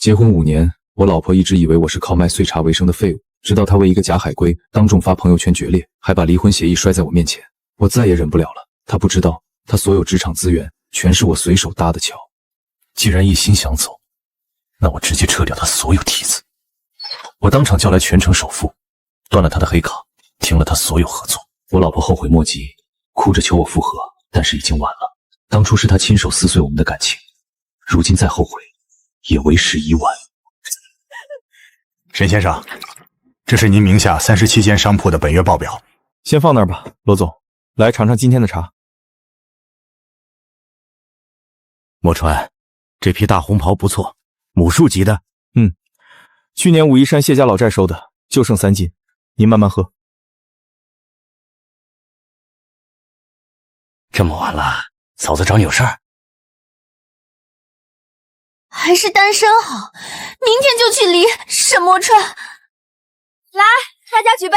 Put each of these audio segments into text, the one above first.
结婚5年，我老婆一直以为我是靠卖碎茶为生的废物，直到她为一个假海归当众发朋友圈决裂，还把离婚协议摔在我面前，我再也忍不了了。她不知道，她所有职场资源全是我随手搭的桥。既然一心想走，那我直接撤掉他所有梯子。我当场叫来全城首富，断了他的黑卡，停了他所有合作。我老婆后悔莫及，哭着求我复合，但是已经晚了。当初是他亲手撕碎我们的感情，如今再后悔，也为时已晚。沈先生，这是您名下37间商铺的本月报表。先放那儿吧，罗总，来尝尝今天的茶。莫川，这批大红袍不错，母数级的。去年武夷山谢家老寨收的，就剩3斤，您慢慢喝。这么晚了，嫂子找你有事儿？还是单身好，明天就去离沈墨川。来，大家举杯，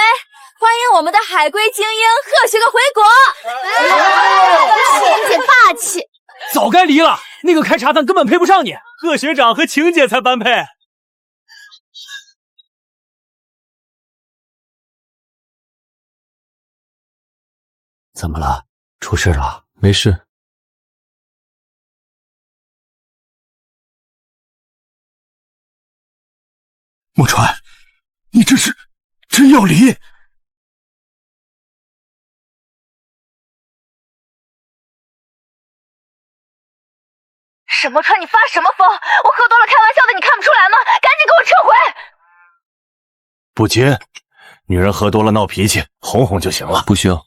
欢迎我们的海归精英贺学哥回国！晴姐霸气，早该离了，那个开茶饭根本配不上你，贺学长和晴姐才般配。怎么了？出事了？没事。莫川，你这是真要离？沈墨川，你发什么疯？我喝多了开玩笑的，你看不出来吗？赶紧给我撤回！不接，女人喝多了闹脾气，哄哄就行了。不需要。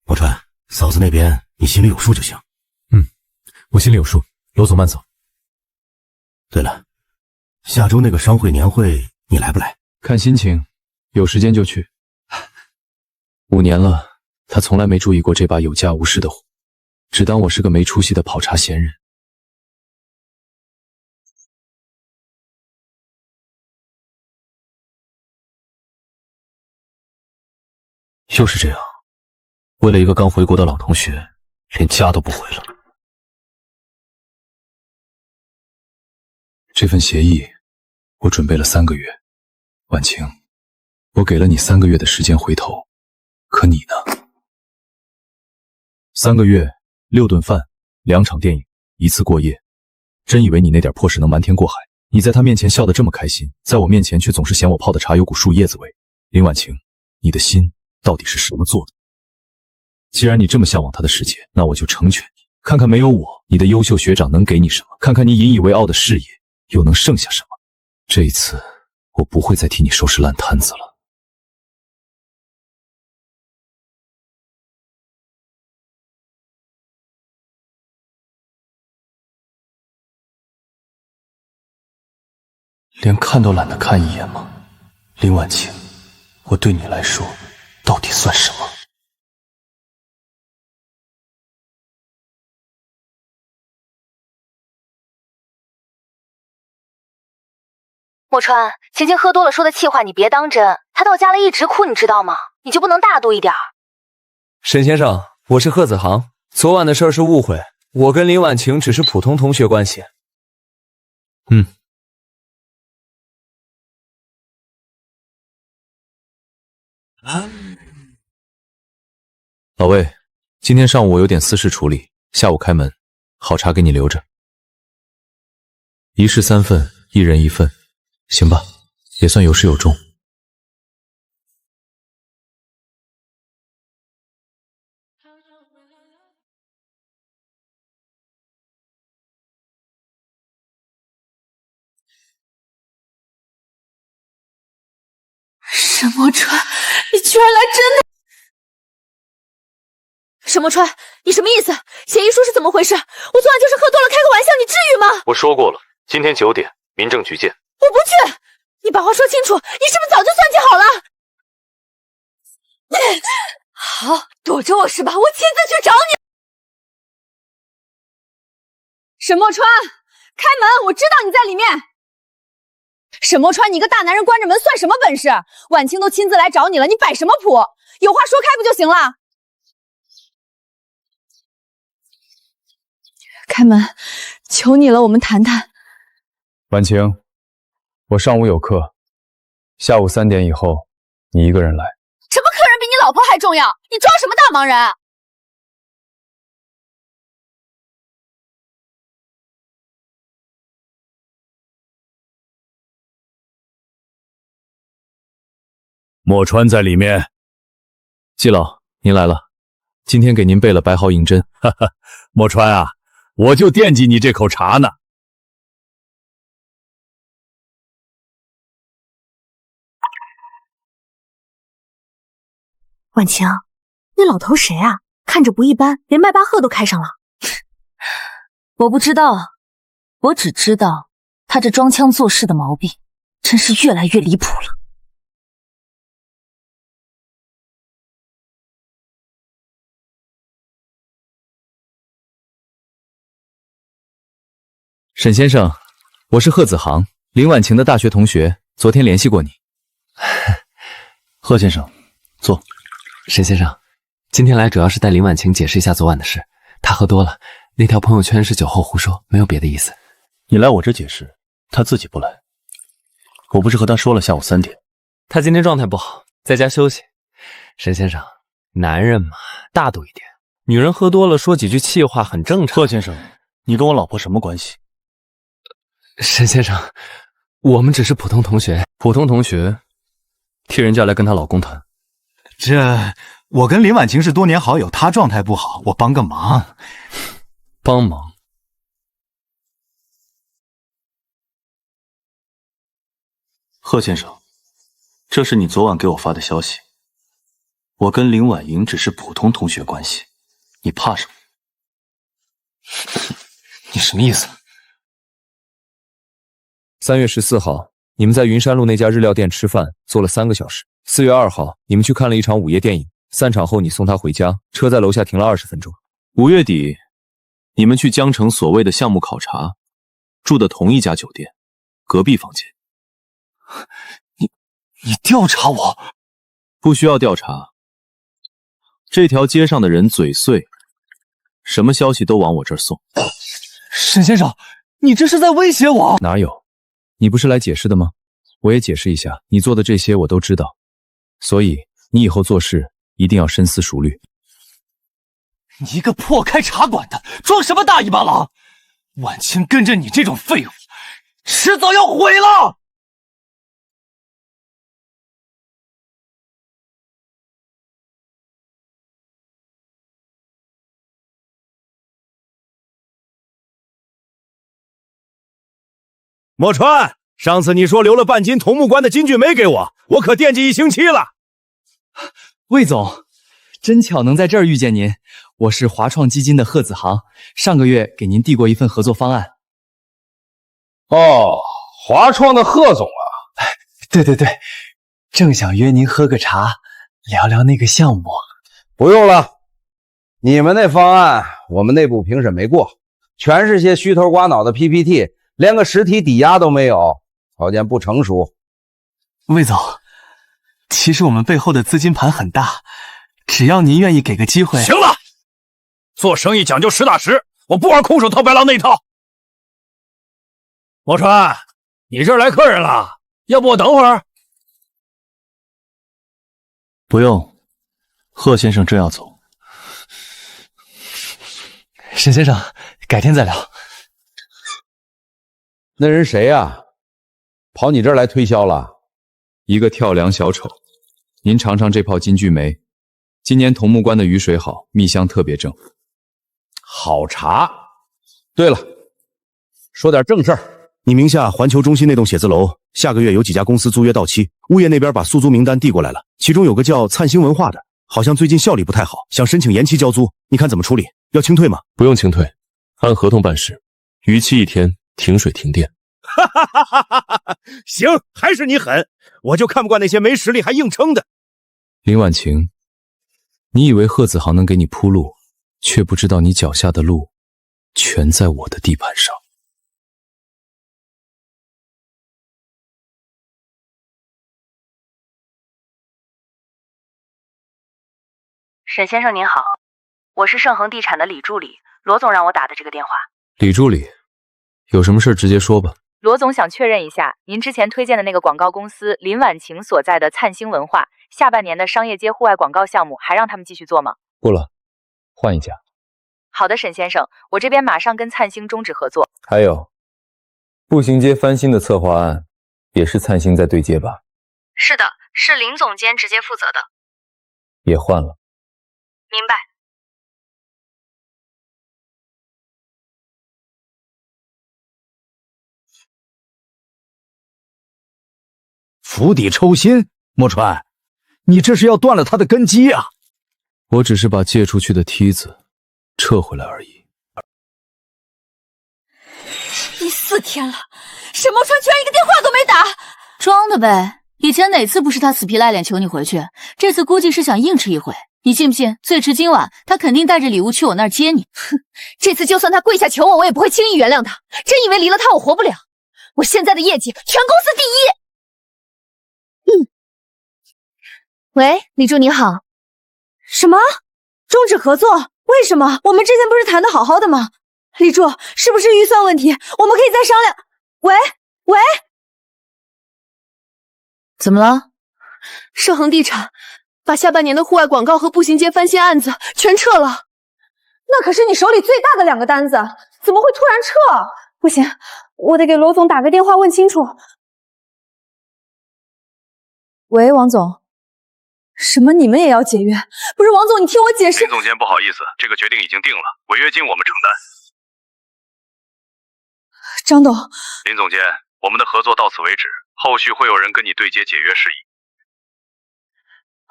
莫川，嫂子那边你心里有数就行。我心里有数，罗总慢走。对了，下周那个商会年会你来不来？看心情，有时间就去。5年了，他从来没注意过这把有价无市的火，只当我是个没出息的跑茶闲人。又是这样，为了一个刚回国的老同学，连家都不回了。这份协议，我准备了3个月。婉晴，我给了你3个月的时间回头，可你呢？3个月，6顿饭，2场电影，1次过夜，真以为你那点破事能瞒天过海？你在他面前笑得这么开心，在我面前却总是嫌我泡的茶有股树叶子味。林婉晴，你的心到底是什么做的？既然你这么向往他的世界，那我就成全你，看看没有我，你的优秀学长能给你什么？看看你引以为傲的事业又能剩下什么？这一次，我不会再替你收拾烂摊子了。连看都懒得看一眼吗？林婉晴，我对你来说到底算什么？墨川，晴晴喝多了说的气话你别当真，她到家了一直哭，你知道吗？你就不能大度一点？沈先生，我是贺子航，昨晚的事是误会，我跟林婉晴只是普通同学关系。老魏，今天上午我有点私事处理，下午开门，好茶给你留着。1室3份，1人1份，行吧，也算有始有终。沈墨川，你居然来真的！沈墨川，你什么意思？协议书是怎么回事？我昨晚就是喝多了开个玩笑，你至于吗？我说过了，今天9点，民政局见。我不去！你把话说清楚，你是不是早就算计好了？好，躲着我是吧？我亲自去找你。沈墨川，开门！我知道你在里面。沈墨川，你个大男人关着门算什么本事？婉清都亲自来找你了，你摆什么谱？有话说开不就行了？开门，求你了，我们谈谈。婉晴，我上午有课，下午3点以后你一个人来。什么客人比你老婆还重要？你装什么大忙人？墨川在里面。季老，您来了，今天给您备了白毫银针。哈哈，墨川啊，我就惦记你这口茶呢。婉晴，那老头谁啊？看着不一般，连迈巴赫都开上了。我不知道，我只知道他这装腔作势的毛病，真是越来越离谱了。沈先生，我是贺子航，林婉晴的大学同学，昨天联系过你。贺先生，坐。沈先生，今天来主要是带林婉晴解释一下昨晚的事。她喝多了，那条朋友圈是酒后胡说，没有别的意思。你来我这解释，她自己不来。我不是和她说了下午3点？她今天状态不好，在家休息。沈先生，男人嘛，大度一点。女人喝多了说几句气话很正常。贺先生，你跟我老婆什么关系？沈先生，我们只是普通同学。普通同学，替人家来跟她老公谈。我跟林婉晴是多年好友，她状态不好，我帮个忙。帮忙？贺先生，这是你昨晚给我发的消息。我跟林婉莹只是普通同学关系，你怕什么？你什么意思？3月14号，你们在云山路那家日料店吃饭，坐了3个小时。4月2号，你们去看了一场午夜电影，散场后你送他回家，车在楼下停了20分钟。5月底，你们去江城所谓的项目考察，住的同一家酒店，隔壁房间。你调查我？不需要调查。这条街上的人嘴碎，什么消息都往我这儿送。沈先生，你这是在威胁我？哪有？你不是来解释的吗？我也解释一下，你做的这些我都知道，所以你以后做事一定要深思熟虑。你一个破开茶馆的，装什么大尾巴狼？婉清跟着你这种废物，迟早要毁了！墨川，上次你说留了半斤桐木关的金骏眉给我，我可惦记1星期了。魏总，真巧能在这儿遇见您。我是华创基金的贺子航，上个月给您递过一份合作方案。哦，华创的贺总啊。对对对，正想约您喝个茶，聊聊那个项目。不用了，你们那方案我们内部评审没过，全是些虚头瓜脑的 PPT， 连个实体抵押都没有，条件不成熟。魏总，其实我们背后的资金盘很大，只要您愿意给个机会。行了，做生意讲究实打实，我不玩空手套白狼那一套。墨川，你这儿来客人了，要不我等会儿？不用，贺先生正要走。沈先生，改天再聊。那人谁呀？跑你这儿来推销了？一个跳梁小丑。您尝尝这泡金骏眉，今年桐木关的雨水好，蜜香特别正。好茶。对了，说点正事儿。你名下环球中心那栋写字楼，下个月有几家公司租约到期，物业那边把速租名单递过来了，其中有个叫灿星文化的，好像最近效力不太好，想申请延期交租，你看怎么处理？要清退吗？不用清退，按合同办事，逾期1天停水停电。行，还是你狠，我就看不惯那些没实力还硬撑的。林婉晴，你以为贺子航能给你铺路，却不知道你脚下的路全在我的地盘上。沈先生您好，我是盛恒地产的李助理，罗总让我打的这个电话。李助理，有什么事直接说吧。罗总想确认一下，您之前推荐的那个广告公司林婉晴所在的灿星文化，下半年的商业街户外广告项目还让他们继续做吗？不了，换一家。好的，沈先生，我这边马上跟灿星终止合作。还有，步行街翻新的策划案，也是灿星在对接吧？是的，是林总监直接负责的。也换了。明白。釜底抽薪，莫川，你这是要断了他的根基啊！我只是把借出去的梯子撤回来而已。第4天了，沈墨川居然一个电话都没打，装的呗。以前哪次不是他死皮赖脸求你回去？这次估计是想硬吃一回。你信不信？最迟今晚，他肯定带着礼物去我那儿接你。哼，这次就算他跪下求我，我也不会轻易原谅他。真以为离了他我活不了？我现在的业绩全公司第一。喂，李助你好。什么？终止合作？为什么？我们之前不是谈得好好的吗？李助，是不是预算问题？我们可以再商量。喂，怎么了？盛恒地产把下半年的户外广告和步行街翻新案子全撤了。那可是你手里最大的2个单子，怎么会突然撤？不行，我得给罗总打个电话问清楚。喂，王总。什么？你们也要解约？不是王总，你听我解释。林总监，不好意思，这个决定已经定了，违约金我们承担。张董，林总监，我们的合作到此为止，后续会有人跟你对接解约事宜。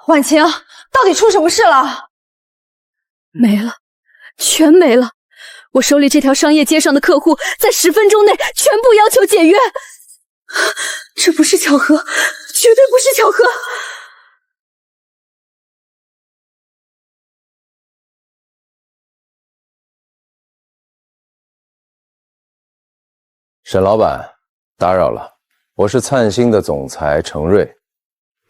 婉晴，到底出什么事了？没了，全没了。我手里这条商业街上的客户，在10分钟内全部要求解约。这不是巧合，绝对不是巧合。沈老板，打扰了，我是灿星的总裁程瑞。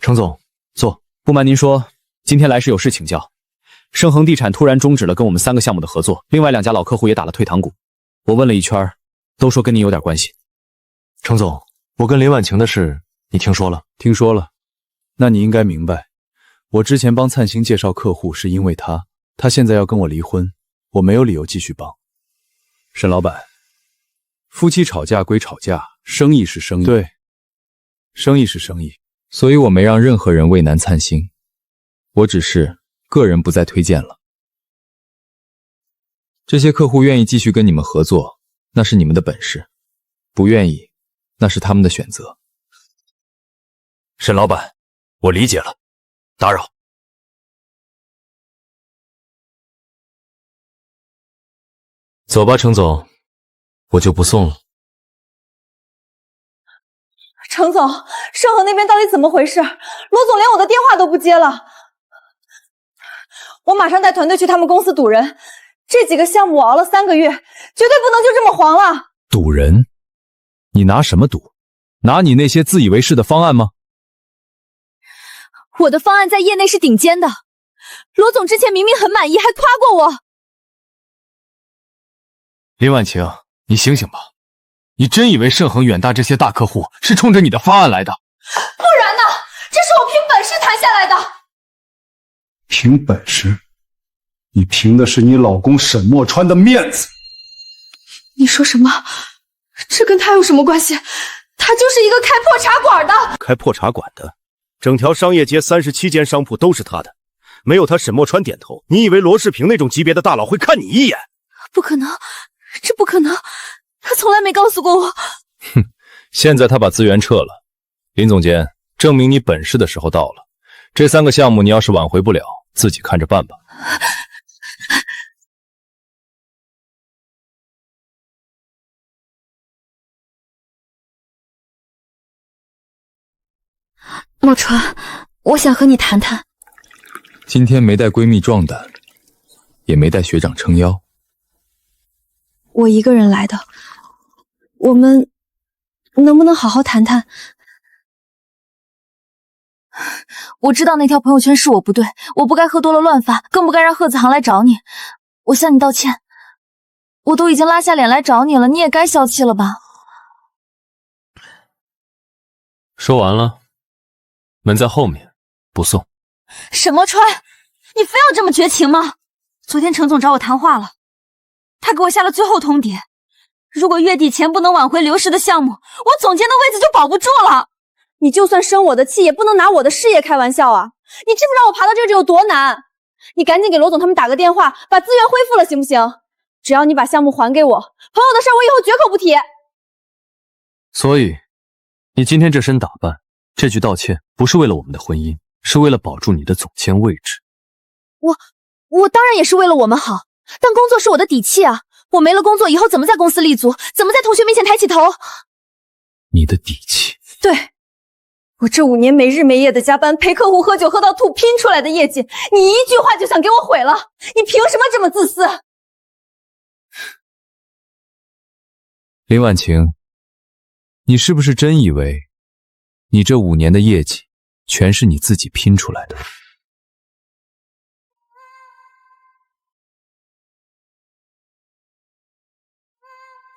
程总，坐。不瞒您说，今天来是有事请教。盛恒地产突然终止了跟我们3个项目的合作，另外2家老客户也打了退堂鼓。我问了一圈，都说跟您有点关系。程总，我跟林婉晴的事你听说了？听说了。那你应该明白，我之前帮灿星介绍客户是因为他现在要跟我离婚，我没有理由继续帮。沈老板，夫妻吵架归吵架，生意是生意。对，生意是生意，所以我没让任何人为难灿星，我只是个人不再推荐了。这些客户愿意继续跟你们合作，那是你们的本事；不愿意，那是他们的选择。沈老板，我理解了，打扰。走吧，程总，我就不送了。程总，盛恒那边到底怎么回事？罗总连我的电话都不接了。我马上带团队去他们公司堵人。这几个项目我熬了3个月，绝对不能就这么黄了。堵人？你拿什么堵？拿你那些自以为是的方案吗？我的方案在业内是顶尖的，罗总之前明明很满意，还夸过我。林婉晴，你醒醒吧！你真以为盛恒、远大这些大客户是冲着你的方案来的？不然呢？这是我凭本事谈下来的。凭本事？你凭的是你老公沈墨川的面子。你说什么？这跟他有什么关系？他就是一个开破茶馆的。开破茶馆的，整条商业街37间商铺都是他的，没有他沈墨川点头，你以为罗世平那种级别的大佬会看你一眼？不可能，这不可能，他从来没告诉过我。哼，现在他把资源撤了，林总监，证明你本事的时候到了。这3个项目你要是挽回不了，自己看着办吧。墨川，我想和你谈谈。今天没带闺蜜壮胆，也没带学长撑腰。我一个人来的，我们能不能好好谈谈？我知道那条朋友圈是我不对，我不该喝多了乱发，更不该让贺子航来找你。我向你道歉。我都已经拉下脸来找你了，你也该消气了吧？说完了，门在后面，不送。沈墨川，你非要这么绝情吗？昨天程总找我谈话了，他给我下了最后通牒，如果月底前不能挽回流失的项目，我总监的位子就保不住了。你就算生我的气，也不能拿我的事业开玩笑啊！你知不知道我爬到这有多难？你赶紧给罗总他们打个电话，把资源恢复了，行不行？只要你把项目还给我，朋友的事我以后绝口不提。所以，你今天这身打扮，这句道歉，不是为了我们的婚姻，是为了保住你的总监位置。我当然也是为了我们好，但工作是我的底气啊！我没了工作，以后怎么在公司立足？怎么在同学面前抬起头？你的底气？对，我这5年没日没夜的加班，陪客户喝酒喝到吐，拼出来的业绩，你一句话就想给我毁了？你凭什么这么自私？林婉晴，你是不是真以为你这5年的业绩全是你自己拼出来的？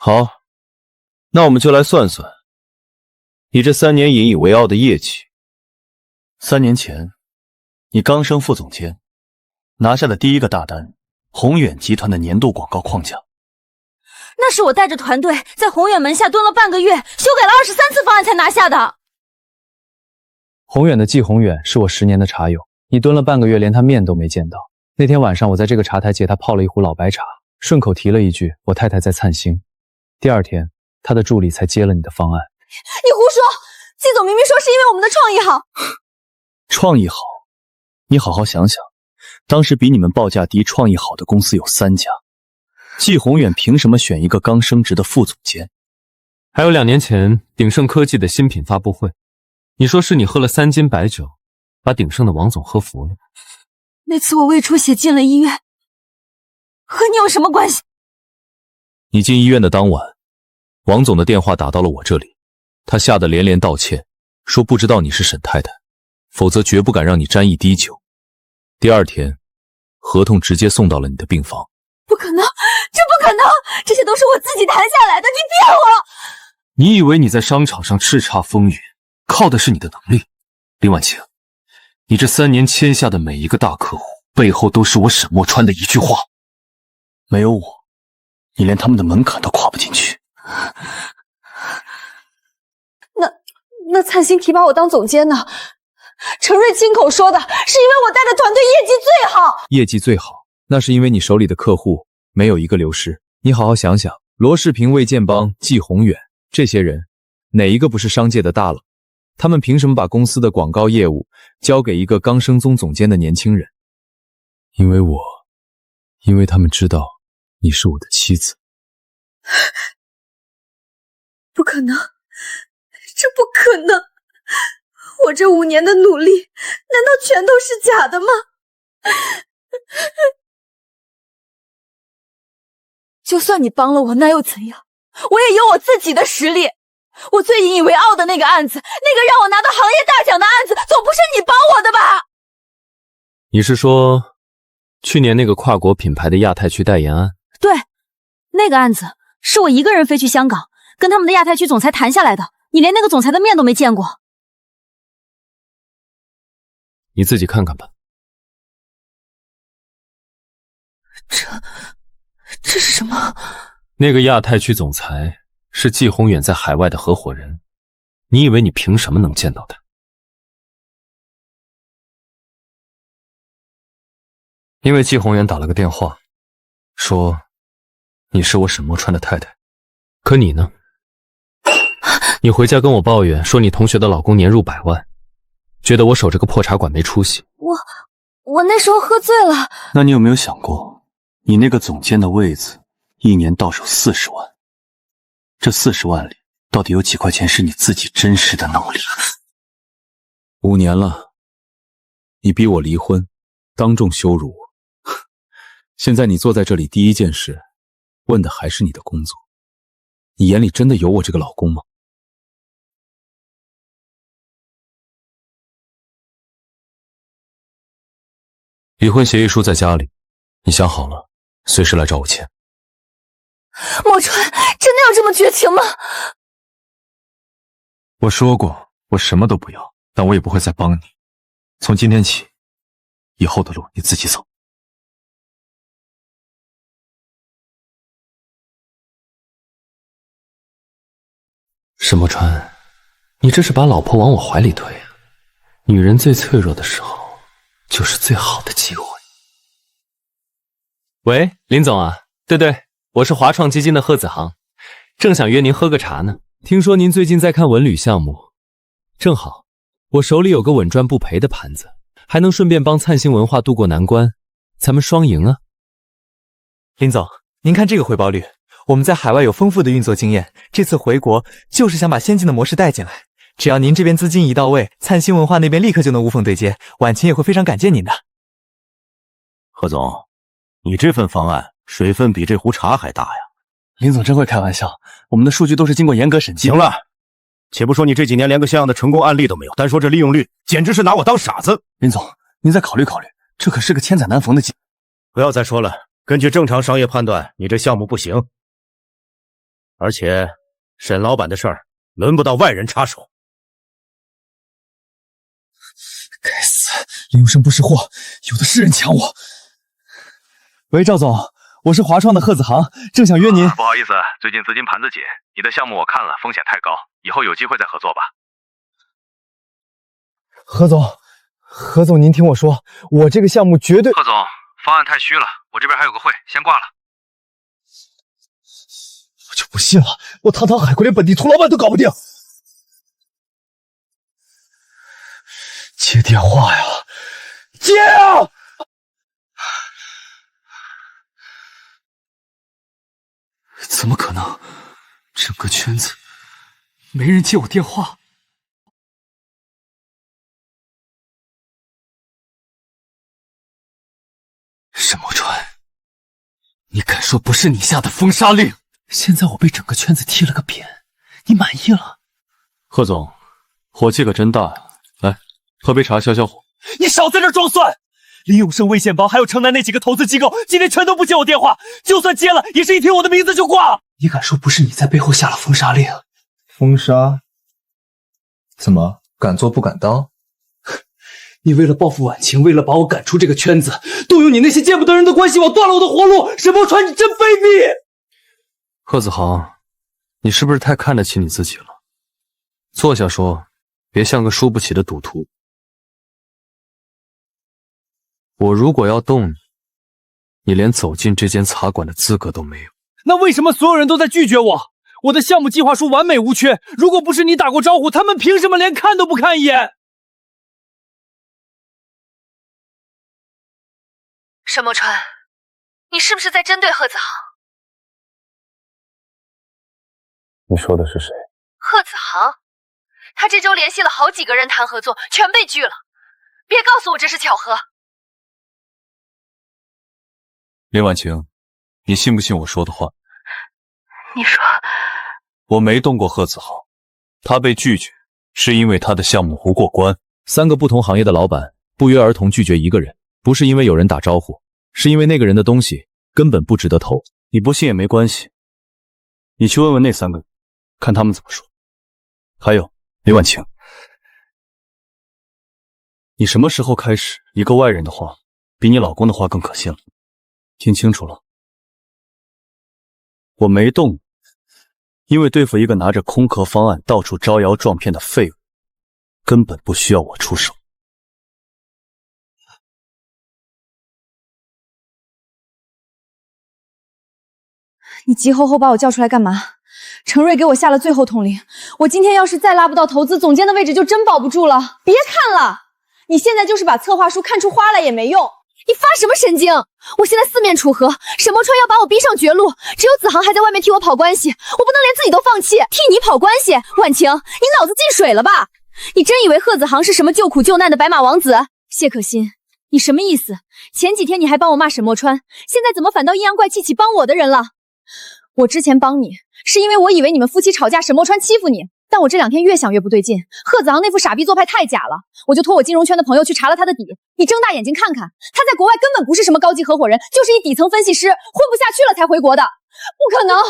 好，那我们就来算算你这3年引以为傲的业绩。3年前，你刚升副总监，拿下的第一个大单，宏远集团的年度广告框架。那是我带着团队在宏远门下蹲了半个月，修改了23次方案才拿下的。宏远的季宏远是我10年的茶友，你蹲了半个月，连他面都没见到。那天晚上我在这个茶台借他泡了一壶老白茶，顺口提了一句我太太在灿星。第2天，他的助理才接了你的方案。你胡说！季总明明说是因为我们的创意好。创意好？你好好想想，当时比你们报价低、创意好的公司有3家，季宏远凭什么选一个刚升职的副总监？还有2年前鼎盛科技的新品发布会，你说是你喝了3斤白酒，把鼎盛的王总喝服了。那次我胃出血进了医院，和你有什么关系？你进医院的当晚，王总的电话打到了我这里，他吓得连连道歉，说不知道你是沈太太，否则绝不敢让你沾一滴酒。第2天，合同直接送到了你的病房。不可能，这不可能，这些都是我自己谈下来的，你骗我！你以为你在商场上叱咤风云，靠的是你的能力？林婉晴，你这3年签下的每一个大客户，背后都是我沈墨川的一句话。没有我，你连他们的门槛都跨不进去。那灿星提拔我当总监呢？程瑞亲口说的，是因为我带的团队业绩最好。业绩最好，那是因为你手里的客户没有一个流失。你好好想想，罗世平、魏建邦、季宏远这些人，哪一个不是商界的大佬？他们凭什么把公司的广告业务交给一个刚升总监的年轻人？因为他们知道你是我的妻子。不可能，这不可能！我这5年的努力，难道全都是假的吗？就算你帮了我，那又怎样？我也有我自己的实力。我最引以为傲的那个案子，那个让我拿到行业大奖的案子，总不是你帮我的吧？你是说，去年那个跨国品牌的亚太区代言案？对，那个案子是我一个人飞去香港，跟他们的亚太区总裁谈下来的。你连那个总裁的面都没见过。你自己看看吧。这是什么？那个亚太区总裁是季宏远在海外的合伙人，你以为你凭什么能见到他？因为季宏远打了个电话，说你是我沈墨川的太太。可你呢？你回家跟我抱怨说你同学的老公年入100万，觉得我守着个破茶馆没出息。我那时候喝醉了。那你有没有想过，你那个总监的位子1年到手40万，这40万里到底有几块钱是你自己真实的能力？5年了，你逼我离婚，当众羞辱我。现在你坐在这里，第一件事问的还是你的工作。你眼里真的有我这个老公吗？离婚协议书在家里，你想好了，随时来找我签。墨川，真的要这么绝情吗？我说过，我什么都不要，但我也不会再帮你。从今天起，以后的路你自己走。沈墨川，你这是把老婆往我怀里推啊！女人最脆弱的时候，就是最好的机会。喂，林总啊，对，我是华创基金的贺子航，正想约您喝个茶呢。听说您最近在看文旅项目，正好我手里有个稳赚不赔的盘子，还能顺便帮灿星文化渡过难关，咱们双赢啊！林总，您看这个回报率，我们在海外有丰富的运作经验，这次回国就是想把先进的模式带进来。只要您这边资金一到位，灿星文化那边立刻就能无缝对接，婉晴也会非常感谢您的。贺总，你这份方案水分比这壶茶还大呀！林总真会开玩笑，我们的数据都是经过严格审计。行了，且不说你这几年连个像样的成功案例都没有，单说这利用率，简直是拿我当傻子。林总，您再考虑考虑，这可是个千载难逢的机会。不要再说了，根据正常商业判断，你这项目不行。而且，沈老板的事儿轮不到外人插手。该死，林有生不识货，有的是人抢我。喂，赵总，我是华创的贺子航，正想约您。不好意思，最近资金盘子紧，你的项目我看了，风险太高，以后有机会再合作吧。何总，您听我说，我这个项目绝对……贺总，方案太虚了，我这边还有个会，先挂了。我就不信了，我堂堂海阔连本地图老板都搞不定。接电话呀，接啊！怎么可能？整个圈子没人接我电话。沈墨川，你敢说不是你下的封杀令？现在我被整个圈子踢了个扁，你满意了？贺总，火气可真大呀！来，喝杯茶消消火。你少在这装蒜！林永生、魏宪邦还有城南那几个投资机构，今天全都不接我电话，就算接了，也是一听我的名字就挂。你敢说不是你在背后下了封杀令？封杀？怎么敢做不敢当？你为了报复婉晴，为了把我赶出这个圈子，动用你那些见不得人的关系网，断了我的活路。沈墨川，你真卑鄙！贺子航，你是不是太看得起你自己了？坐下说，别像个输不起的赌徒。我如果要动你，你连走进这间茶馆的资格都没有。那为什么所有人都在拒绝我？我的项目计划书完美无缺，如果不是你打过招呼，他们凭什么连看都不看一眼？沈墨川，你是不是在针对贺子航？你说的是谁？贺子航，他这周联系了好几个人谈合作，全被拒了。别告诉我这是巧合。林婉晴，你信不信我说的话？你说，我没动过贺子航，他被拒绝是因为他的项目不过关。3个不同行业的老板不约而同拒绝一个人，不是因为有人打招呼，是因为那个人的东西根本不值得投。你不信也没关系，你去问问那3个人，看他们怎么说。还有林婉晴，你什么时候开始一个外人的话比你老公的话更可信了？听清楚了，我没动，因为对付一个拿着空壳方案到处招摇撞骗的废物，根本不需要我出手。你急吼吼把我叫出来干嘛？程瑞给我下了最后通令，我今天要是再拉不到投资总监的位置，就真保不住了。别看了，你现在就是把策划书看出花来也没用。你发什么神经？我现在4面楚河，沈墨川要把我逼上绝路，只有子航还在外面替我跑关系，我不能连自己都放弃，替你跑关系。婉晴，你脑子进水了吧？你真以为贺子航是什么救苦救难的白马王子？谢可欣，你什么意思？前几天你还帮我骂沈墨川，现在怎么反倒阴阳怪气起帮我的人了？我之前帮你，是因为我以为你们夫妻吵架，沈墨川欺负你，但我这2天越想越不对劲，贺子航那副傻逼做派太假了，我就托我金融圈的朋友去查了他的底。你睁大眼睛看看，他在国外根本不是什么高级合伙人，就是一底层分析师，混不下去了才回国的。不可能，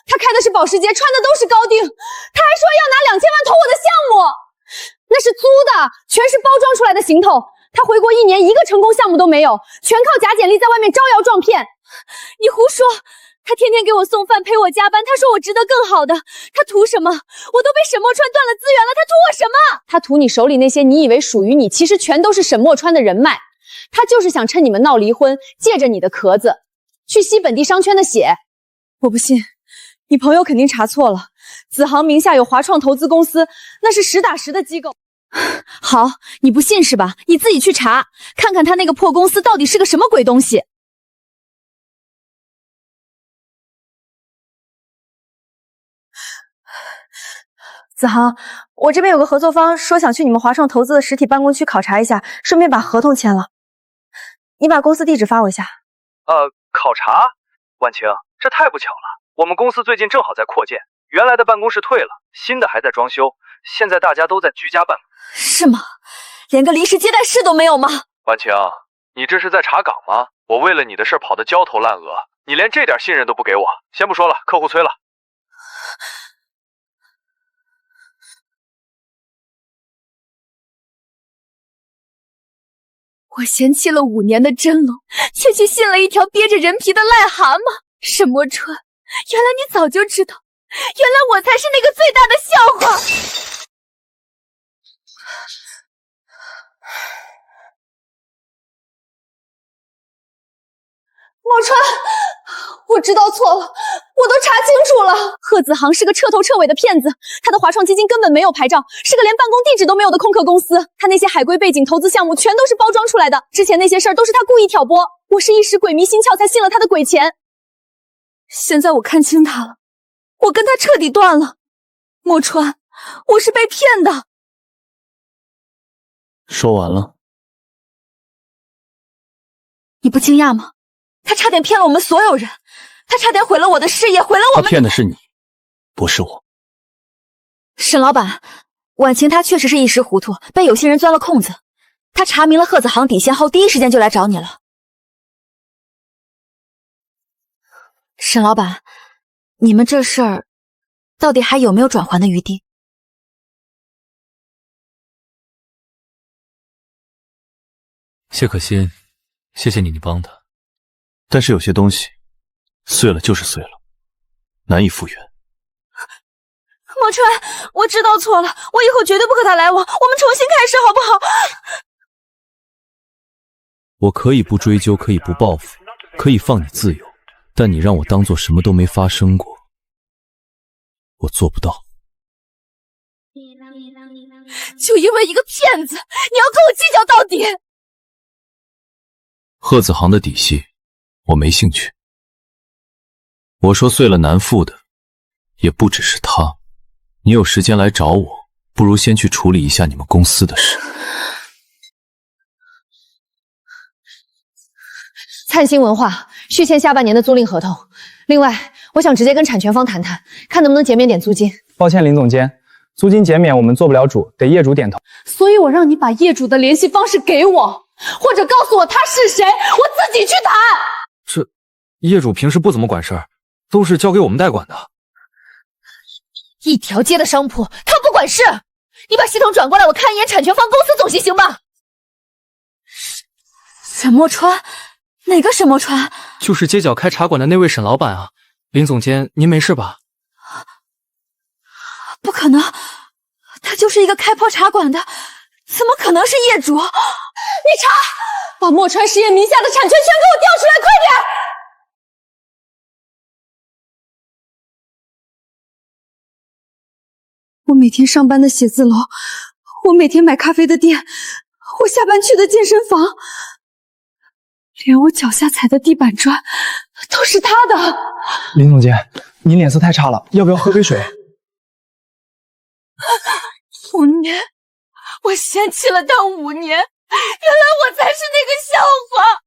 他开的是保时捷，穿的都是高定，他还说要拿2000万投我的项目，那是租的，全是包装出来的行头。他回国1年一个成功项目都没有，全靠假简历在外面招摇撞骗。你胡说！他天天给我送饭，陪我加班。他说我值得更好的，他图什么？我都被沈墨川断了资源了，他图我什么？他图你手里那些你以为属于你，其实全都是沈墨川的人脉。他就是想趁你们闹离婚，借着你的壳子去吸本地商圈的血。我不信，你朋友肯定查错了。子航名下有华创投资公司，那是实打实的机构。好，你不信是吧？你自己去查，看看他那个破公司到底是个什么鬼东西。子航，我这边有个合作方说想去你们华创投资的实体办公区考察一下，顺便把合同签了。你把公司地址发我一下。考察？婉晴，这太不巧了，我们公司最近正好在扩建，原来的办公室退了，新的还在装修，现在大家都在居家办公。是吗？连个临时接待室都没有吗？婉晴，你这是在查岗吗？我为了你的事跑得焦头烂额，你连这点信任都不给我。先不说了，客户催了。我嫌弃了5年的真龙，却去信了一条憋着人皮的癞蛤蟆。沈墨川，原来你早就知道，原来我才是那个最大的笑话。墨川，我知道错了，我都查清楚了。贺子航是个彻头彻尾的骗子，他的华创基金根本没有牌照，是个连办公地址都没有的空壳公司。他那些海归背景投资项目全都是包装出来的，之前那些事儿都是他故意挑拨。我是一时鬼迷心窍才信了他的鬼钱。现在我看清他了，我跟他彻底断了。墨川，我是被骗的。说完了。你不惊讶吗？他差点骗了我们所有人，他差点毁了我的事业，毁了我们。他骗的是你，不是我。沈老板，婉晴她确实是一时糊涂，被有心人钻了空子。他查明了贺子航底线后，第一时间就来找你了。沈老板，你们这事儿到底还有没有转圜的余地？谢可欣，谢谢你帮他。但是有些东西碎了就是碎了，难以复原。墨川，我知道错了，我以后绝对不和他来往，我们重新开始好不好？我可以不追究，可以不报复，可以放你自由，但你让我当做什么都没发生过，我做不到。就因为一个骗子，你要跟我计较到底？贺子航的底细我没兴趣。我说碎了难复的也不只是他，你有时间来找我，不如先去处理一下你们公司的事。灿星文化续签下半年的租赁合同，另外我想直接跟产权方谈谈，看能不能减免点租金。抱歉，林总监，租金减免我们做不了主，得业主点头。所以我让你把业主的联系方式给我，或者告诉我他是谁，我自己去谈。这业主平时不怎么管事儿，都是交给我们代管的。一条街的商铺，他不管事。你把系统转过来，我看一眼产权方公司总行吧？沈墨川，哪个沈墨川？就是街角开茶馆的那位沈老板啊。林总监，您没事吧？不可能，他就是一个开泡茶馆的，怎么可能是业主？你查，把墨川实业名下的产权全给我调出来，快点！我每天上班的写字楼，我每天买咖啡的店，我下班去的健身房，连我脚下踩的地板砖都是他的。林总监，您脸色太差了，要不要喝杯水？5年，我嫌弃了他5年，原来我才是那个笑话。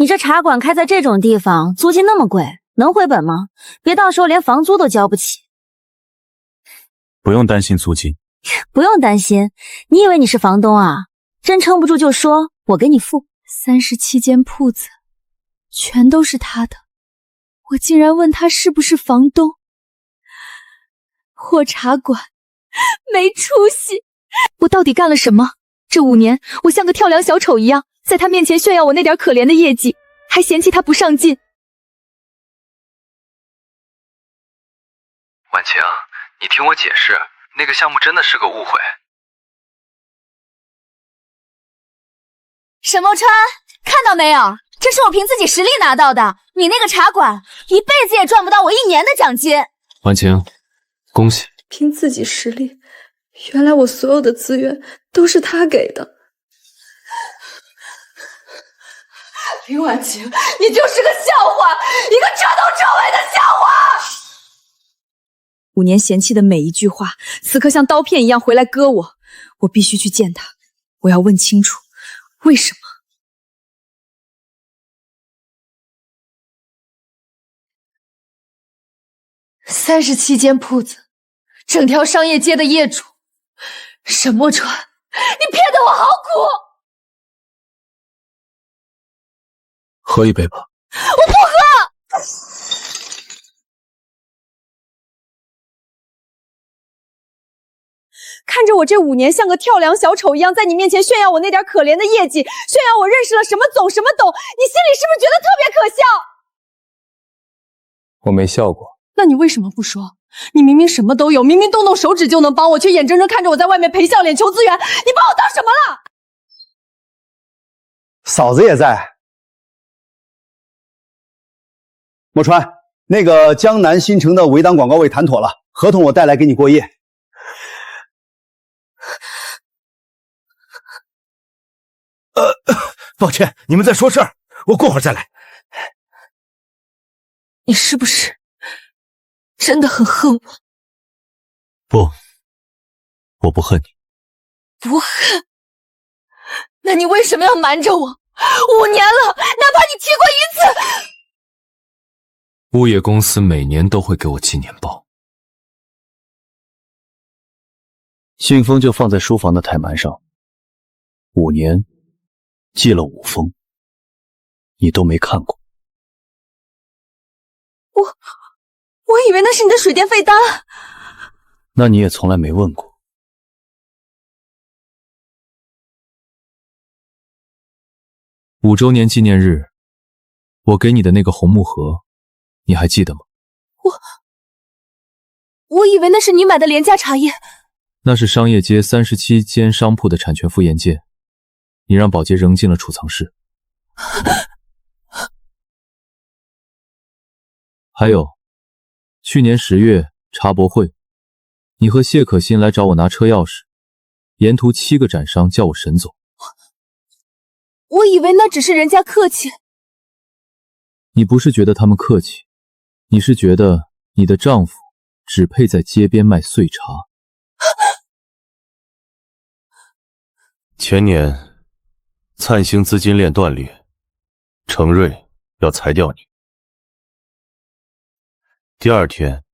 你这茶馆开在这种地方，租金那么贵，能回本吗？别到时候连房租都交不起。不用担心租金，不用担心，你以为你是房东啊？真撑不住就说，我给你付。37间铺子，全都是他的，我竟然问他是不是房东。破茶馆，没出息！我到底干了什么？这5年，我像个跳梁小丑一样，在他面前炫耀我那点可怜的业绩，还嫌弃他不上进。婉晴，你听我解释，那个项目真的是个误会。沈墨川，看到没有？这是我凭自己实力拿到的，你那个茶馆一辈子也赚不到我1年的奖金。婉晴，恭喜！凭自己实力，原来我所有的资源都是他给的。林婉晴，你就是个笑话，一个彻头彻尾的笑话。5年嫌弃的每一句话，此刻像刀片一样回来割我。我必须去见他，我要问清楚，为什么？37间铺子，整条商业街的业主，沈墨川，你骗得我好苦。喝一杯吧。我不喝。看着我这5年像个跳梁小丑一样，在你面前炫耀我那点可怜的业绩，炫耀我认识了什么总什么懂，你心里是不是觉得特别可笑？我没笑过。那你为什么不说？你明明什么都有，明明动动手指就能帮我，却眼睁睁看着我在外面赔笑脸求资源，你把我当什么了？嫂子也在。墨川，那个江南新城的围挡广告位谈妥了，合同我带来给你过夜。抱歉，你们在说事儿，我过会儿再来。你是不是真的很恨我？不，我不恨你。不恨？那你为什么要瞒着我？5年了，哪怕你提过1次。物业公司每年都会给我寄年报。信封就放在书房的台门上，5年寄了5封，你都没看过。我以为那是你的水电费单。那你也从来没问过。5周年纪念日，我给你的那个红木盒，你还记得吗？我以为那是你买的廉价茶叶。那是商业街37间商铺的产权复原件，你让保洁扔进了储藏室。还有，去年10月茶博会，你和谢可欣来找我拿车钥匙，沿途7个展商叫我沈总。我以为那只是人家客气。你不是觉得他们客气，你是觉得你的丈夫只配在街边卖碎茶。前年，灿星资金链断裂，程瑞要裁掉你。第2天，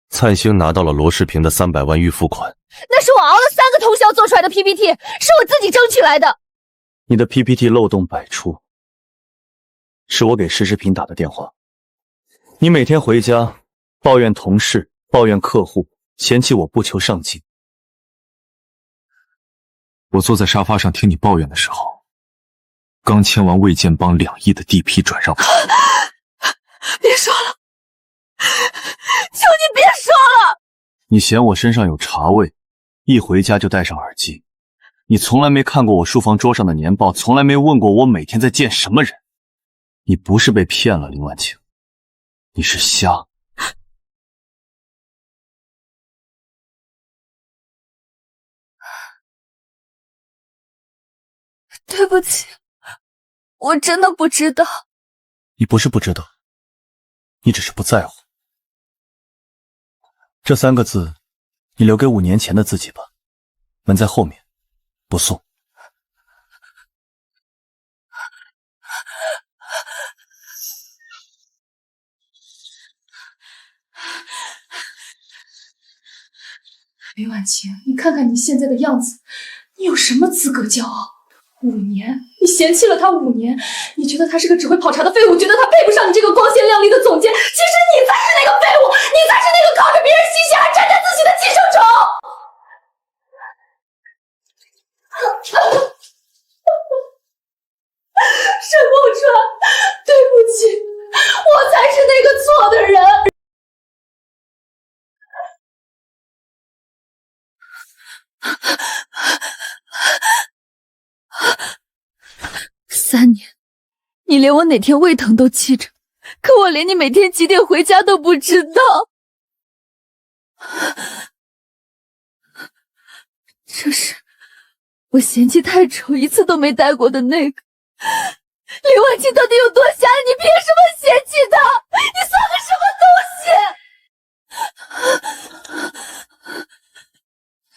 灿星拿到了罗世平的300万预付款。那是我熬了3个通宵做出来的 PPT， 是我自己争取来的。你的 PPT 漏洞百出，是我给施世平打的电话。你每天回家抱怨同事，抱怨客户，嫌弃我不求上进。我坐在沙发上听你抱怨的时候，刚签完魏建邦2亿的地皮转让。别说了，求你别说了。你嫌我身上有茶味，一回家就戴上耳机。你从来没看过我书房桌上的年报，从来没问过我每天在见什么人。你不是被骗了，林婉晴，你是瞎。对不起，我真的不知道。你不是不知道，你只是不在乎。这3个字，你留给5年前的自己吧，门在后面，不送。林婉晴，你看看你现在的样子，你有什么资格骄傲？5年，你嫌弃了他5年，你觉得他是个只会跑茶的废物，觉得他配不上你这个光鲜亮丽的总监。其实你才是那个废物，你才是那个靠着别人吸血还沾沾自喜的寄生虫。沈梦川，对不起，我才是那个错的人。3年，你连我哪天胃疼都记着，可我连你每天几点回家都不知道。这是我嫌弃太丑，一次都没戴过的那个。林婉清到底有多瞎？你凭什么嫌弃他？你算个什么东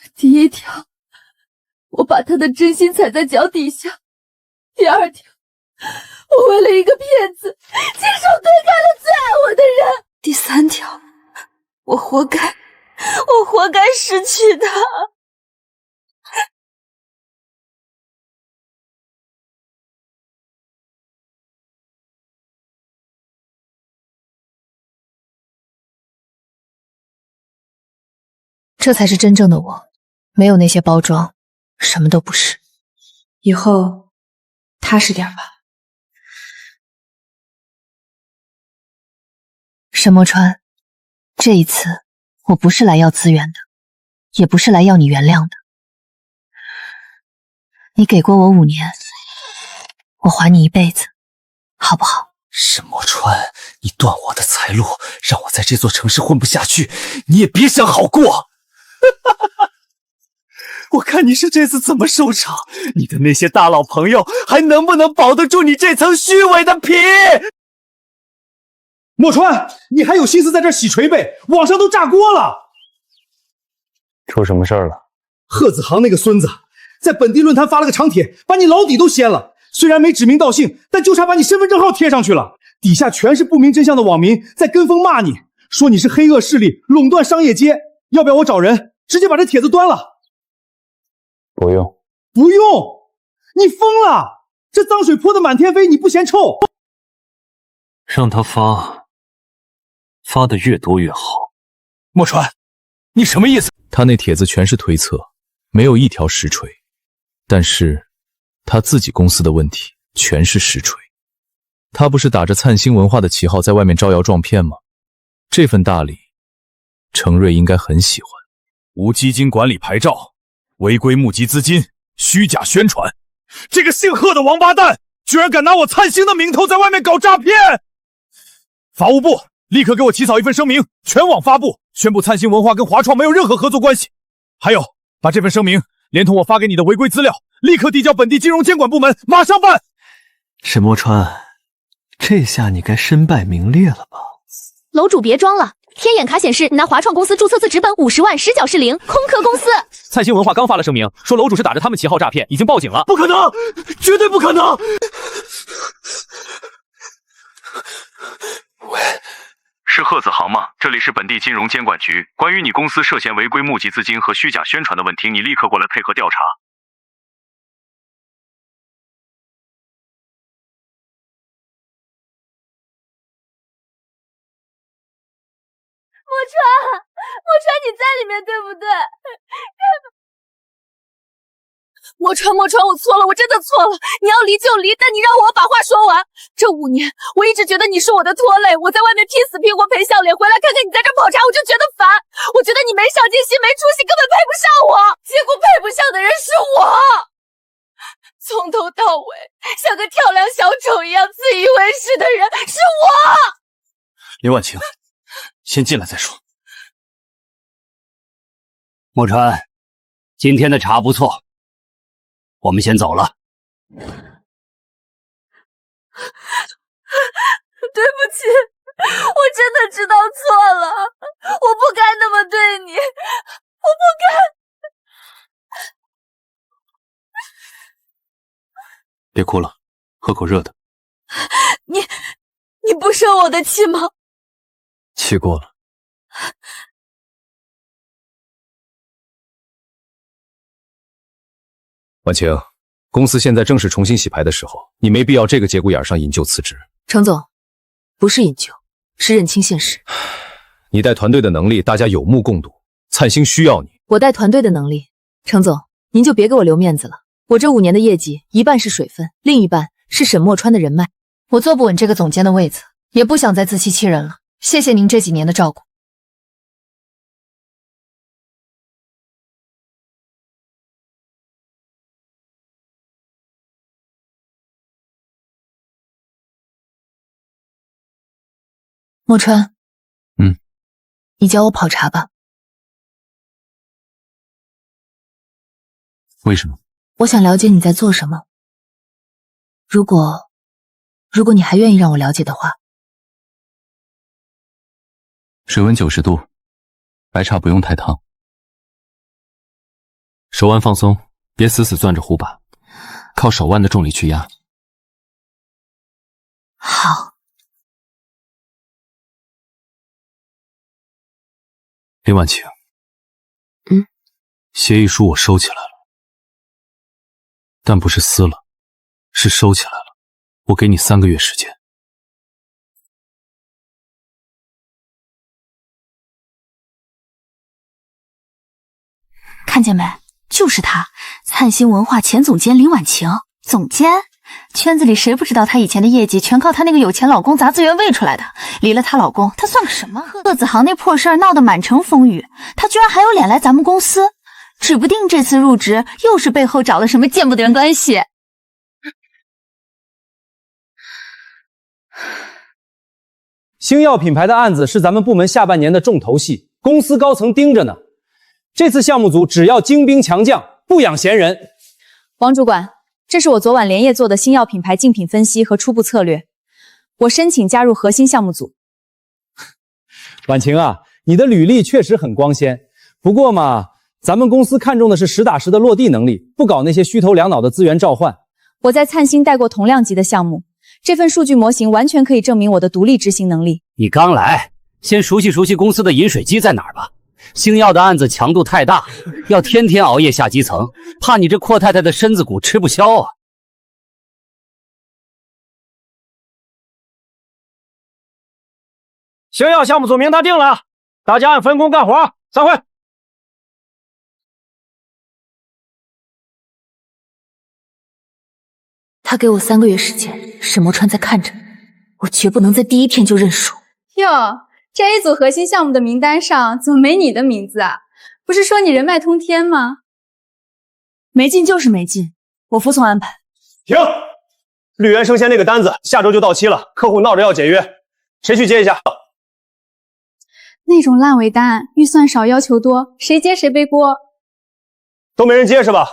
西？第一条，我把他的真心踩在脚底下；第二条，我为了一个骗子，亲手推开了最爱我的人；第三条，我活该失去他。这才是真正的我，没有那些包装，什么都不是。以后踏实点吧。沈墨川，这一次我不是来要资源的，也不是来要你原谅的。你给过我5年，我还你一辈子，好不好？沈墨川，你断我的财路，让我在这座城市混不下去，你也别想好过。我看你是这次怎么收场，你的那些大佬朋友还能不能保得住你这层虚伪的皮？墨川，你还有心思在这儿洗锤呗？网上都炸锅了。出什么事儿了？贺子航那个孙子在本地论坛发了个长帖，把你老底都掀了。虽然没指名道姓，但就差把你身份证号贴上去了。底下全是不明真相的网民在跟风骂你，说你是黑恶势力，垄断商业街。要不要我找人直接把这帖子端了？不用，不用，你疯了！这脏水泼得满天飞，你不嫌臭？让他发的越多越好。墨川，你什么意思？他那帖子全是推测，没有一条实锤，但是他自己公司的问题全是实锤。他不是打着灿星文化的旗号在外面招摇撞骗吗？这份大礼，程瑞应该很喜欢。无基金管理牌照，违规募集资金，虚假宣传，这个姓贺的王八蛋居然敢拿我灿星的名头在外面搞诈骗！法务部立刻给我起草一份声明，全网发布，宣布灿星文化跟华创没有任何合作关系。还有，把这份声明连同我发给你的违规资料，立刻递交本地金融监管部门，马上办。沈墨川，这下你该身败名裂了吧？楼主别装了，天眼卡显示你拿华创公司注册资纸本50万，实缴是0，空壳公司。灿星文化刚发了声明，说楼主是打着他们旗号诈骗，已经报警了。不可能，绝对不可能！喂，是贺子航吗？这里是本地金融监管局，关于你公司涉嫌违规募集资金和虚假宣传的问题，你立刻过来配合调查。墨川，你在里面对不对？墨川，我错了，我真的错了。你要离就离，但你让我把话说完。这5年，我一直觉得你是我的拖累，我在外面拼死拼活赔笑脸，回来看看你在这跑茶，我就觉得烦。我觉得你没上进心，没出息，根本配不上我。结果配不上的人是我，从头到尾像个跳梁小丑一样自以为是的人是我。林婉晴，先进来再说。墨川，今天的茶不错，我们先走了。对不起，我真的知道错了，我不该那么对你，我不该。别哭了，喝口热的。你不生我的气吗？气过了。婉晴，公司现在正是重新洗牌的时候，你没必要这个节骨眼上引咎辞职。程总，不是引咎，是认清现实。你带团队的能力，大家有目共睹。灿星需要你，我带团队的能力，程总，您就别给我留面子了。我这5年的业绩，一半是水分，另一半是沈墨川的人脉。我坐不稳这个总监的位子，也不想再自欺欺人了。谢谢您这几年的照顾。墨川，你教我跑茶吧。为什么？我想了解你在做什么。如果你还愿意让我了解的话。水温90度，白茶不用太烫。手腕放松，别死死攥着壶把，靠手腕的重力去压。好。林婉晴，协议书我收起来了，但不是撕了，是收起来了。我给你3个月时间。看见没？就是他，灿星文化前总监林婉晴。总监？圈子里谁不知道她以前的业绩全靠她那个有钱老公砸资源喂出来的？离了她老公，她算个什么？鹤子行那破事儿闹得满城风雨，她居然还有脸来咱们公司，指不定这次入职又是背后找了什么见不得人关系。星耀品牌的案子是咱们部门下半年的重头戏，公司高层盯着呢。这次项目组只要精兵强将，不养闲人。王主管，这是我昨晚连夜做的星耀品牌竞品分析和初步策略，我申请加入核心项目组。婉晴啊，你的履历确实很光鲜，不过嘛，咱们公司看重的是实打实的落地能力，不搞那些虚头两脑的资源召唤。我在灿星带过同量级的项目，这份数据模型完全可以证明我的独立执行能力。你刚来，先熟悉熟悉公司的饮水机在哪儿吧。星耀的案子强度太大，要天天熬夜下基层，怕你这阔太太的身子骨吃不消啊。星耀项目组名单定了，大家按分工干活，散会。他给我3个月时间，沈墨川在看着，我绝不能在第一天就认输。哟，这一组核心项目的名单上怎么没你的名字啊？不是说你人脉通天吗？没进就是没进，我服从安排。停！绿源生鲜那个单子下周就到期了，客户闹着要解约，谁去接一下？那种烂尾单，预算少要求多，谁接谁背锅。都没人接是吧？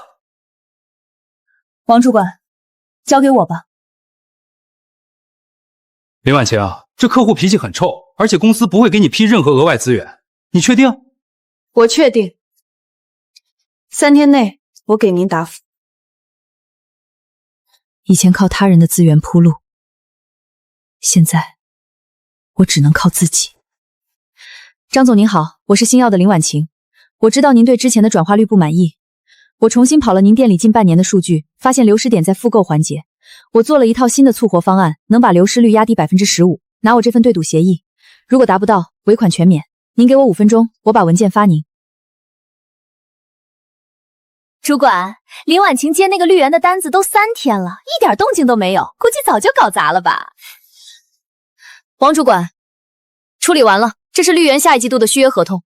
王主管，交给我吧。林婉晴，这客户脾气很臭，而且公司不会给你批任何额外资源，你确定？我确定。3天内我给您答复。以前靠他人的资源铺路，现在我只能靠自己。张总您好，我是星耀的林婉晴。我知道您对之前的转化率不满意，我重新跑了您店里近半年的数据，发现流失点在复购环节。我做了一套新的促活方案，能把流失率压低 15%。拿我这份对赌协议，如果达不到，尾款全免。您给我5分钟，我把文件发您。主管，林婉晴接那个绿源的单子都3天了，一点动静都没有，估计早就搞砸了吧。王主管，处理完了，这是绿源下一季度的续约合同。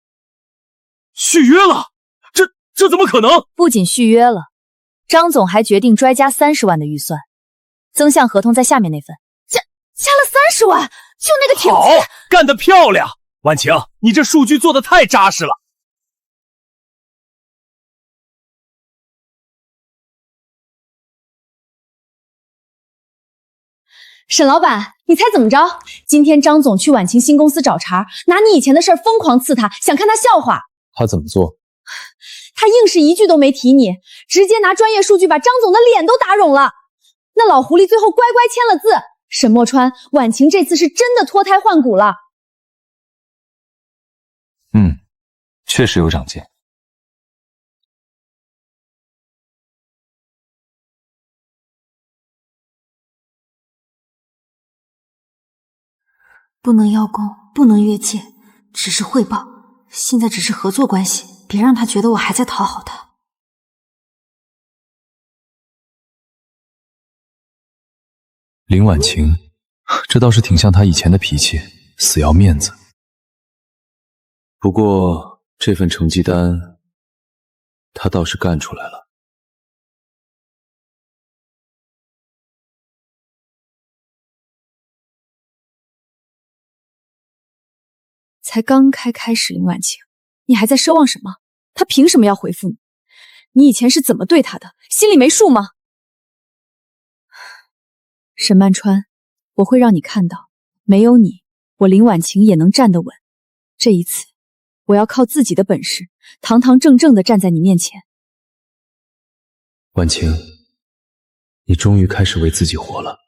续约了？这怎么可能？不仅续约了，张总还决定追加30万的预算，增项合同在下面那份。加了30万，就那个挺好，干得漂亮，婉晴，你这数据做得太扎实了。沈老板，你猜怎么着？今天张总去婉晴新公司找茬，拿你以前的事儿疯狂刺他，想看他笑话。他怎么做？他硬是一句都没提你，直接拿专业数据把张总的脸都打肿了。那老狐狸最后乖乖签了字。沈墨川，婉晴这次是真的脱胎换骨了。确实有长进。不能邀功，不能越界，只是汇报。现在只是合作关系，别让他觉得我还在讨好他。林婉晴，这倒是挺像她以前的脾气，死要面子。不过这份成绩单，他倒是干出来了。才刚开始，林婉晴，你还在奢望什么？他凭什么要回复你？你以前是怎么对他的？心里没数吗？沈曼川，我会让你看到，没有你，我林婉晴也能站得稳。这一次，我要靠自己的本事，堂堂正正地站在你面前。婉晴，你终于开始为自己活了。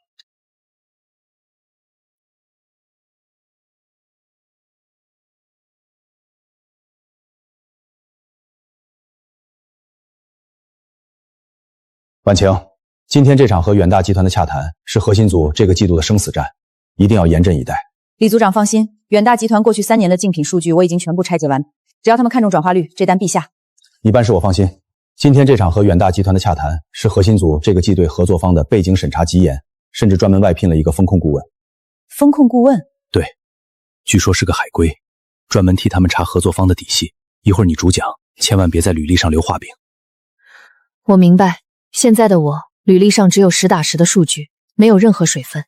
婉晴，今天这场和远大集团的洽谈是核心组这个季度的生死战，一定要严阵以待。李组长放心，远大集团过去3年的竞品数据我已经全部拆解完，只要他们看中转化率，这单必下。你办事我放心。今天这场和远大集团的洽谈是核心组这个季对合作方的背景审查极严，甚至专门外聘了一个风控顾问。风控顾问？对，据说是个海归，专门替他们查合作方的底细。一会儿你主讲，千万别在履历上留画饼。我明白，现在的我履历上只有实打实的数据，没有任何水分。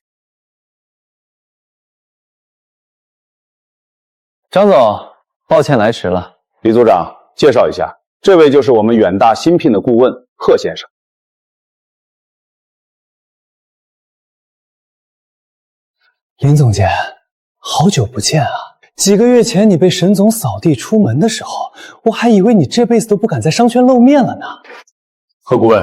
张总，抱歉来迟了。李组长，介绍一下，这位就是我们远大新聘的顾问贺先生。林总监，好久不见啊！几个月前你被沈总扫地出门的时候，我还以为你这辈子都不敢在商圈露面了呢。贺顾问，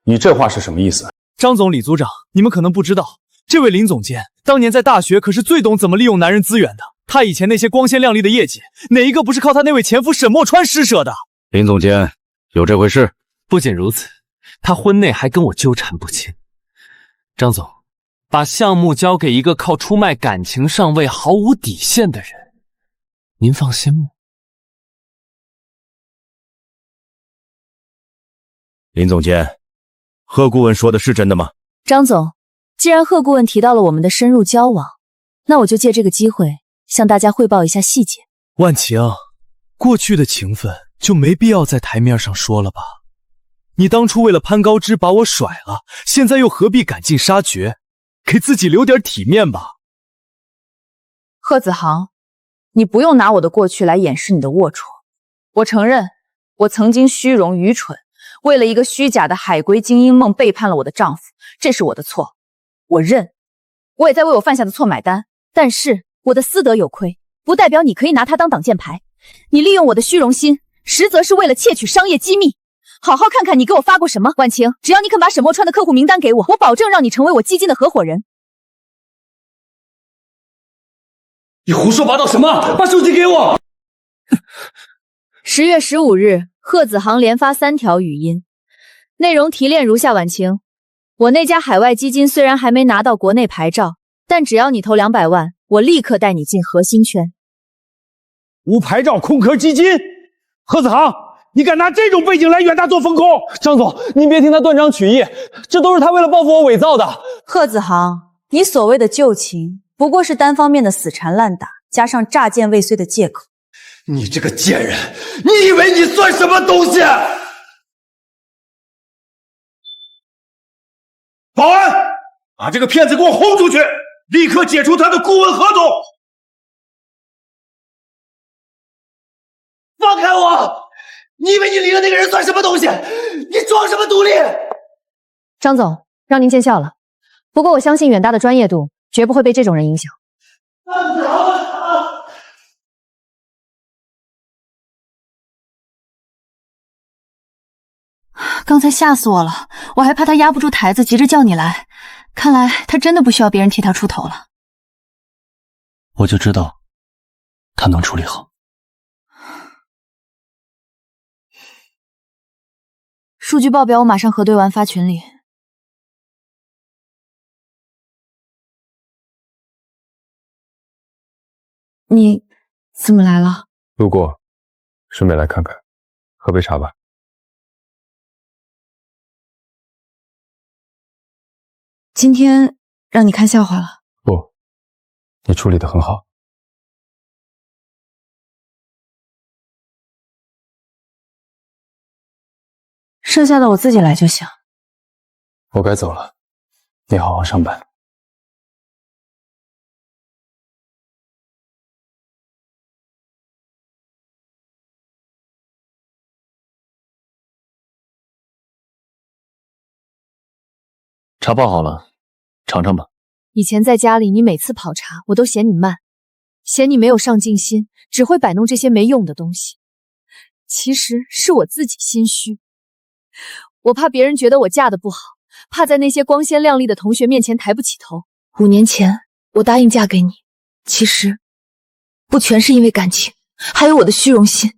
你这话是什么意思？张总、李组长，你们可能不知道，这位林总监当年在大学可是最懂怎么利用男人资源的。他以前那些光鲜亮丽的业绩，哪一个不是靠他那位前夫沈墨川施舍的？林总监，有这回事？不仅如此，他婚内还跟我纠缠不清。张总，把项目交给一个靠出卖感情上位毫无底线的人，您放心吗？林总监，贺顾问说的是真的吗？张总，既然贺顾问提到了我们的深入交往，那我就借这个机会向大家汇报一下细节。婉晴，过去的情分就没必要在台面上说了吧？你当初为了攀高枝把我甩了，现在又何必赶尽杀绝？给自己留点体面吧。贺子航，你不用拿我的过去来掩饰你的龌龊。我承认，我曾经虚荣愚蠢，为了一个虚假的海归精英梦背叛了我的丈夫，这是我的错，我认。我也在为我犯下的错买单，但是我的私德有亏，不代表你可以拿它当挡箭牌。你利用我的虚荣心，实则是为了窃取商业机密。好好看看你给我发过什么，婉晴，只要你肯把沈墨川的客户名单给我，我保证让你成为我基金的合伙人。你胡说八道什么？把手机给我！10月15日，贺子航连发3条语音，内容提炼如下：婉晴，我那家海外基金虽然还没拿到国内牌照，但只要你投200万，我立刻带你进核心圈。无牌照空壳基金，贺子航，你敢拿这种背景来远大做风控？张总，您别听他断章取义，这都是他为了报复我伪造的。贺子航，你所谓的旧情，不过是单方面的死缠烂打，加上乍见未遂的借口。你这个贱人，你以为你算什么东西？保安，把这个骗子给我轰出去，立刻解除他的顾问合同。放开我！你以为你领的那个人算什么东西？你装什么独立？张总，让您见笑了。不过我相信远大的专业度绝不会被这种人影响。刚才吓死我了，我还怕他压不住台子，急着叫你来。看来他真的不需要别人替他出头了。我就知道他能处理好。数据报表我马上核对完发群里。你怎么来了？路过，顺便来看看，喝杯茶吧。今天让你看笑话了。不，你处理得很好。剩下的我自己来就行。我该走了，你好好上班。茶泡好了，尝尝吧。以前在家里，你每次泡茶，我都嫌你慢，嫌你没有上进心，只会摆弄这些没用的东西。其实是我自己心虚，我怕别人觉得我嫁得不好，怕在那些光鲜亮丽的同学面前抬不起头。5年前我答应嫁给你，其实不全是因为感情，还有我的虚荣心。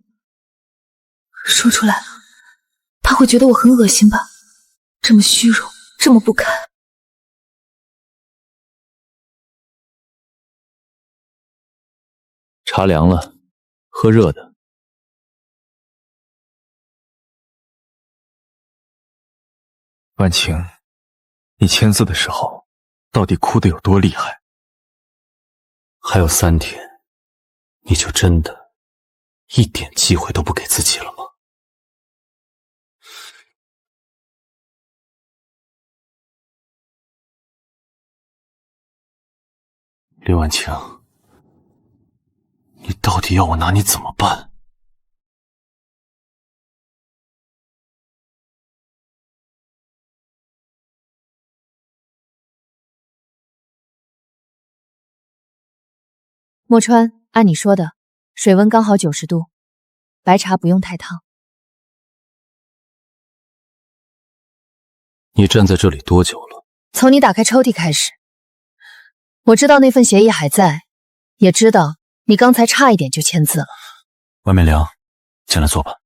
说出来，他会觉得我很恶心吧？这么虚荣，这么不堪。茶凉了，喝热的。婉晴，你签字的时候到底哭得有多厉害？还有3天，你就真的一点机会都不给自己了吗？林婉晴，你到底要我拿你怎么办？莫川，按你说的，水温刚好90度，白茶不用太烫。你站在这里多久了？从你打开抽屉开始。我知道那份协议还在，也知道你刚才差一点就签字了。外面凉，进来坐吧。